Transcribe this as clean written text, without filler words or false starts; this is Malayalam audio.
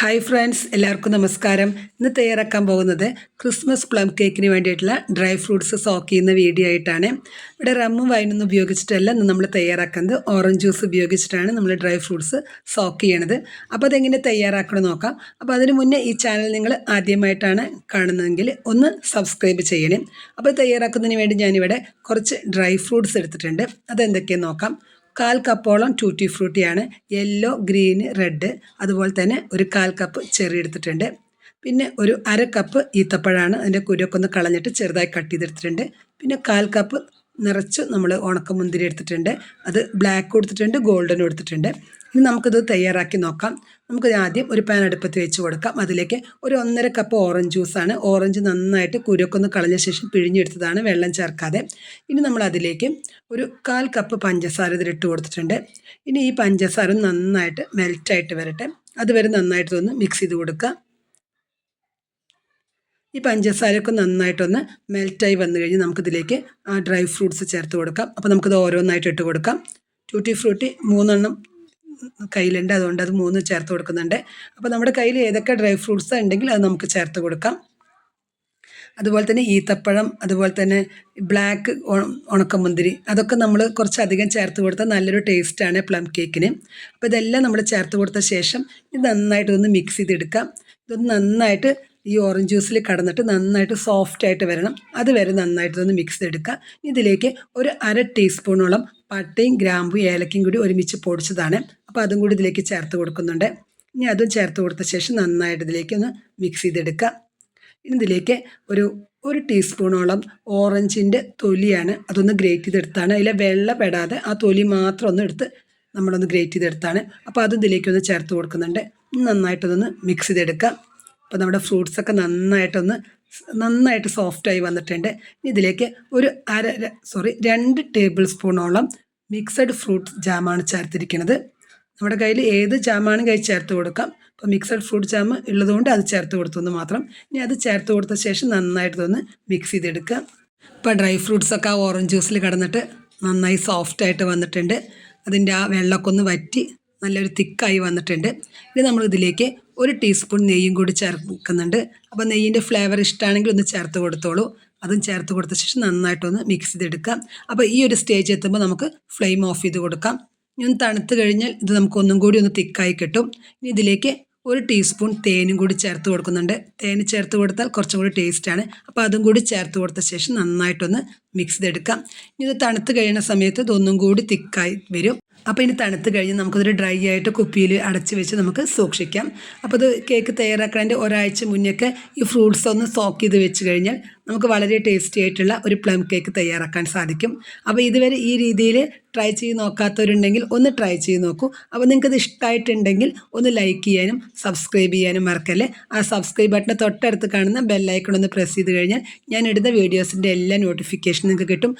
ഹായ് ഫ്രണ്ട്സ്, എല്ലാവർക്കും നമസ്കാരം. ഇന്ന് തയ്യാറാക്കാൻ പോകുന്നത് ക്രിസ്മസ് പ്ലം കേക്കിന് വേണ്ടിയിട്ടുള്ള ഡ്രൈ ഫ്രൂട്ട്സ് സോക്ക് ചെയ്യുന്ന വീഡിയോ ആയിട്ടാണ്. ഇവിടെ റമ്മും വൈനൊന്നും ഉപയോഗിച്ചിട്ടല്ല ഇന്ന് നമ്മൾ തയ്യാറാക്കുന്നത്. ഓറഞ്ച് ജ്യൂസ് ഉപയോഗിച്ചിട്ടാണ് നമ്മൾ ഡ്രൈ ഫ്രൂട്ട്സ് സോക്ക് ചെയ്യണത്. അപ്പോൾ അതെങ്ങനെ തയ്യാറാക്കണം നോക്കാം. അപ്പോൾ അതിന് മുന്നേ ഈ ചാനൽ നിങ്ങൾ ആദ്യമായിട്ടാണ് കാണുന്നതെങ്കിൽ ഒന്ന് സബ്സ്ക്രൈബ് ചെയ്യണം. അപ്പോൾ തയ്യാറാക്കുന്നതിന് വേണ്ടി ഞാനിവിടെ കുറച്ച് ഡ്രൈ ഫ്രൂട്ട്സ് എടുത്തിട്ടുണ്ട്. അതെന്തൊക്കെയെന്ന് നോക്കാം. 1/4 കപ്പോളം ടൂറ്റി ഫ്രൂട്ടിയാണ്, യെല്ലോ, ഗ്രീൻ, റെഡ്. അതുപോലെ തന്നെ ഒരു 1/4 കപ്പ് ചെറി എടുത്തിട്ടുണ്ട്. പിന്നെ ഒരു 1/2 കപ്പ് ഈത്തപ്പഴമാണ്, അതിൻ്റെ കുരുവൊക്കെ ഒന്ന് കളഞ്ഞിട്ട് ചെറുതായി കട്ട് ചെയ്തെടുത്തിട്ടുണ്ട്. പിന്നെ 1/4 കപ്പ് നിറച്ച് നമ്മൾ ഉണക്കമുന്തിരി എടുത്തിട്ടുണ്ട്. അത് ബ്ലാക്ക് കൊടുത്തിട്ടുണ്ട്, ഗോൾഡനും എടുത്തിട്ടുണ്ട്. ഇനി നമുക്കിത് തയ്യാറാക്കി നോക്കാം. നമുക്ക് ആദ്യം ഒരു പാൻ അടുപ്പത്ത് വെച്ച് കൊടുക്കാം. അതിലേക്ക് ഒരു 1.5 കപ്പ് ഓറഞ്ച് ജ്യൂസാണ്. ഓറഞ്ച് നന്നായിട്ട് കുരുവൊക്കെ ഒന്ന് കളഞ്ഞ ശേഷം പിഴിഞ്ഞെടുത്തതാണ്, വെള്ളം ചേർക്കാതെ. ഇനി നമ്മൾ അതിലേക്ക് ഒരു 1/4 കപ്പ് പഞ്ചസാര ഇതിലിട്ട് കൊടുത്തിട്ടുണ്ട്. ഇനി ഈ പഞ്ചസാര നന്നായിട്ട് മെൽറ്റായിട്ട് വരട്ടെ. അതുവരെ നന്നായിട്ട് ഒന്ന് മിക്സ് ചെയ്ത് കൊടുക്കുക. ഈ പഞ്ചസാരയൊക്കെ നന്നായിട്ടൊന്ന് മെൽറ്റായി വന്നു കഴിഞ്ഞ് നമുക്കിതിലേക്ക് ആ ഡ്രൈ ഫ്രൂട്ട്സ് ചേർത്ത് കൊടുക്കാം. അപ്പോൾ നമുക്കിത് ഓരോന്നായിട്ട് ഇട്ട് കൊടുക്കാം. ടൂറ്റി ഫ്രൂട്ടി 3 കയ്യിലുണ്ട്, അതുകൊണ്ട് അത് 3 ചേർത്ത് കൊടുക്കുന്നുണ്ട്. അപ്പോൾ നമ്മുടെ കയ്യിൽ ഏതൊക്കെ ഡ്രൈ ഫ്രൂട്ട്സ് ഉണ്ടെങ്കിൽ അത് നമുക്ക് ചേർത്ത് കൊടുക്കാം. അതുപോലെ തന്നെ ഈത്തപ്പഴം, അതുപോലെ തന്നെ ബ്ലാക്ക് ഉണക്കമുന്തിരി, അതൊക്കെ നമ്മൾ കുറച്ചധികം ചേർത്ത് കൊടുത്താൽ നല്ലൊരു ടേസ്റ്റാണ് പ്ലം കേക്കിന്. അപ്പോൾ ഇതെല്ലാം നമ്മൾ ചേർത്ത് കൊടുത്ത ശേഷം ഇത് നന്നായിട്ടൊന്ന് മിക്സ് ചെയ്തെടുക്കാം. ഇതൊന്ന് നന്നായിട്ട് ഈ ഓറഞ്ച് ജ്യൂസിൽ കടന്നിട്ട് നന്നായിട്ട് സോഫ്റ്റായിട്ട് വരണം. അതുവരെ നന്നായിട്ടൊന്ന് മിക്സ് ചെയ്തെടുക്കുക. ഇതിലേക്ക് ഒരു 1/2 ടീസ്പൂണോളം പട്ടയും ഗ്രാമ്പും ഏലക്കയും കൂടി ഒരുമിച്ച് പൊടിച്ചതാണ്. അപ്പോൾ അതും കൂടി ഇതിലേക്ക് ചേർത്ത് കൊടുക്കുന്നുണ്ട്. ഇനി അതും ചേർത്ത് കൊടുത്ത ശേഷം നന്നായിട്ട് ഇതിലേക്ക് ഒന്ന് മിക്സ് ചെയ്തെടുക്കുക. ഇനി ഇതിലേക്ക് ഒരു ടീസ്പൂണോളം ഓറഞ്ചിൻ്റെ തൊലിയാണ്, അതൊന്ന് ഗ്രേറ്റ് ചെയ്തെടുത്താണ്. അതിലെ വെള്ള പെടാതെ ആ തൊലി മാത്രം ഒന്ന് എടുത്ത് നമ്മളൊന്ന് ഗ്രേറ്റ് ചെയ്തെടുത്താണ്. അപ്പോൾ അതും ഇതിലേക്കൊന്ന് ചേർത്ത് കൊടുക്കുന്നുണ്ട്. നന്നായിട്ടൊന്ന് മിക്സ് ചെയ്തെടുക്കുക. അപ്പോൾ നമ്മുടെ ഫ്രൂട്ട്സൊക്കെ നന്നായിട്ട് സോഫ്റ്റായി വന്നിട്ടുണ്ട്. ഇതിലേക്ക് ഒരു 2 ടേബിൾ സ്പൂണോളം മിക്സഡ് ഫ്രൂട്ട് ജാമാണ് ചേർത്തിരിക്കുന്നത്. നമ്മുടെ കയ്യിൽ ഏത് ജാമാണ് ചേർത്ത് കൊടുക്കാം. അപ്പോൾ മിക്സഡ് ഫ്രൂട്ട് ജാം ഉള്ളതുകൊണ്ട് അത് ചേർത്ത് കൊടുത്തെന്ന് മാത്രം. ഇനി അത് ചേർത്ത് കൊടുത്ത ശേഷം നന്നായിട്ടൊന്ന് മിക്സ് ചെയ്തെടുക്കുക. ഇപ്പോൾ ഡ്രൈ ഫ്രൂട്ട്സൊക്കെ ആ ഓറഞ്ച് ജ്യൂസിൽ കിടന്നിട്ട് നന്നായി സോഫ്റ്റായിട്ട് വന്നിട്ടുണ്ട്. അതിൻ്റെ ആ വെള്ളമൊക്കെ ഒന്ന് വറ്റി നല്ലൊരു തിക്കായി വന്നിട്ടുണ്ട്. ഇനി നമ്മൾ ഇതിലേക്ക് ഒരു ടീസ്പൂൺ നെയ്യും കൂടി ചേർക്കുന്നുണ്ട്. അപ്പോൾ നെയ്യിൻ്റെ ഫ്ലേവർ ഇഷ്ടമാണെങ്കിൽ ഒന്ന് ചേർത്ത് കൊടുത്തോളൂ. അതും ചേർത്ത് കൊടുത്ത ശേഷം നന്നായിട്ടൊന്ന് മിക്സ് ചെയ്തെടുക്കാം. അപ്പോൾ ഈ ഒരു സ്റ്റേജ് എത്തുമ്പോൾ നമുക്ക് ഫ്ലെയിം ഓഫ് ചെയ്ത് കൊടുക്കാം. ഇനി ഒന്ന് തണുത്ത് കഴിഞ്ഞാൽ ഇത് നമുക്ക് ഒന്നും കൂടി ഒന്ന് തിക്കായി കിട്ടും. ഇനി ഇതിലേക്ക് ഒരു ടീസ്പൂൺ തേനും കൂടി ചേർത്ത് കൊടുക്കുന്നുണ്ട്. തേന് ചേർത്ത് കൊടുത്താൽ കുറച്ചും കൂടി ടേസ്റ്റാണ്. അപ്പോൾ അതും കൂടി ചേർത്ത് കൊടുത്ത ശേഷം നന്നായിട്ടൊന്ന് മിക്സ് ചെയ്തെടുക്കാം. ഇനി ഇത് തണുത്ത് കഴിയുന്ന സമയത്ത് ഇതൊന്നും കൂടി തിക്കായി വരും. അപ്പോൾ ഇനി തണുത്ത് കഴിഞ്ഞ് നമുക്കിതൊരു ഡ്രൈ ആയിട്ട് കുപ്പിയിൽ അടച്ച് വെച്ച് നമുക്ക് സൂക്ഷിക്കാം. അപ്പോൾ ഇത് കേക്ക് തയ്യാറാക്കുന്നതിൻ്റെ ഒരാഴ്ച മുന്നേയൊക്കെ ഈ ഫ്രൂട്ട്സ് ഒന്ന് സോക്ക് ചെയ്ത് വെച്ച് കഴിഞ്ഞാൽ നമുക്ക് വളരെ ടേസ്റ്റി ആയിട്ടുള്ള ഒരു പ്ലം കേക്ക് തയ്യാറാക്കാൻ സാധിക്കും. അപ്പോൾ ഇതുവരെ ഈ രീതിയിൽ ട്രൈ ചെയ്ത് നോക്കാത്തവരുണ്ടെങ്കിൽ ഒന്ന് ട്രൈ ചെയ്ത് നോക്കൂ. അപ്പോൾ നിങ്ങൾക്കത് ഇഷ്ടമായിട്ടുണ്ടെങ്കിൽ ഒന്ന് ലൈക്ക് ചെയ്യാനും സബ്സ്ക്രൈബ് ചെയ്യാനും മറക്കല്ലേ. ആ സബ്സ്ക്രൈബ് ബട്ടൺ തൊട്ടടുത്ത് കാണുന്ന ബെല്ലൈക്കൺ ഒന്ന് പ്രസ് ചെയ്ത് കഴിഞ്ഞാൽ ഞാൻ ഇടുന്ന വീഡിയോസിൻ്റെ എല്ലാ നോട്ടിഫിക്കേഷനും നിങ്ങൾക്ക് കിട്ടും.